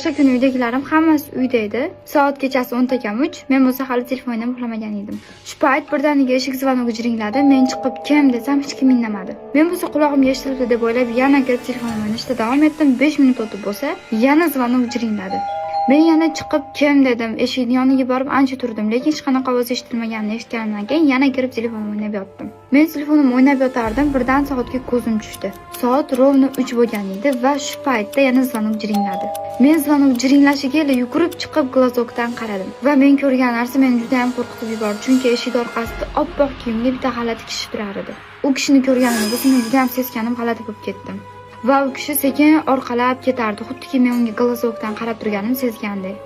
O'sha kuni uydagilarim hammasi uyda edi. Soat kechasi 10:03. Men bo'lsa hali telefonimni uxlamagan edim. Shu payt birdaniga eshik zvonog'i jiringladi. Men chiqib kim desam hech kim indamadi. Men bo'lsa qulog'imga eshitildi deb o'ylab yana kirib telefonimni o'ynashda davom etdim. 5 minut o'tib bo'lsa, yana zvonog'i jiringladi. Men yana chiqib kim dedim. Eshikning yoniga borib ancha turdim, lekin hech qanaqa ovoz eshitilmaganini eshitganimdan keyin yana kirib telefonimni o'ynab yotdim. Men telefonimni o'ynab yotardim, birdan soatga ko'zim tushdi. Soat rovno 3 bo'lgan edi va shu paytda yana zvonok jiringladi. Men zvonok jiringlashiga yugurib chiqib glazokdan qaradim va men ko'rgan narsa meni juda ham qo'rqitib yubordi, chunki eshik orqasida oppoq kiyimli bitta g'alati kishi turar edi. U kishini ko'rganimda men juda ham seskanib g'alati bo'lib ketdim. Va u kishi sekin orqalab ketardi, xuddiki men unga glazokdan qarab turganimni sezgandek.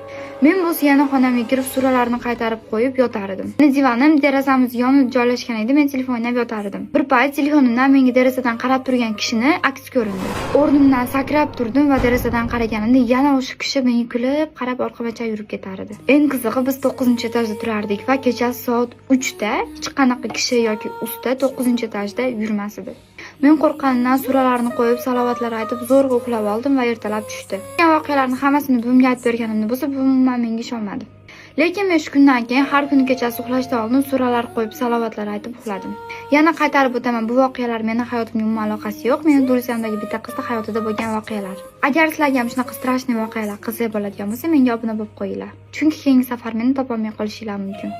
Men bo'lsa yana xonamga kirib suralarni qaytarib qo'yib yotar edim. Divanim derazamiz yonida joylashgan edi, men telefon o'ynab yotar edim. Bir payt telefonimdan menga derazadan qarab turgan kishini aks ko'rindi. O'rnimdan sakrab turdim va derazadan qaraganimda yana o'sha kishi menga kulib qarab orqamacha yurib ketar edi. Eng qizig'i biz 9-etajda turardik va kechasi soat 3 da hech qanaqa kishi yoki usta 9-etajda yurmas edi. Men qo'rqqanimdan suralarni qo'yib, salovatlar aytib, zo'rg'a uxlab oldim va ertalab tushdi. Bo'lgan voqealarni hammasini buvimga aytib berganimda bo'lsa, buvim menga ishonmadi. Lekin men shu kundan keyin har kuni kechasi uxlashdan oldin suralar qo'yib, salovatlar aytib uxladim. Yana qaytarib o'taman, bu voqealar meni hayotimga umuman aloqasi yo'q. Mening Turkiyadagi bitta qizning hayotida bo'lgan voqealar. Agar sizlarga ham shunaqa strashniy voqealar qiziq bo'ladigan bo'lsa, menga obuna bo'lib qo'yinglar. Chunki keyingi safar meni topolmay qolishingiz mumkin.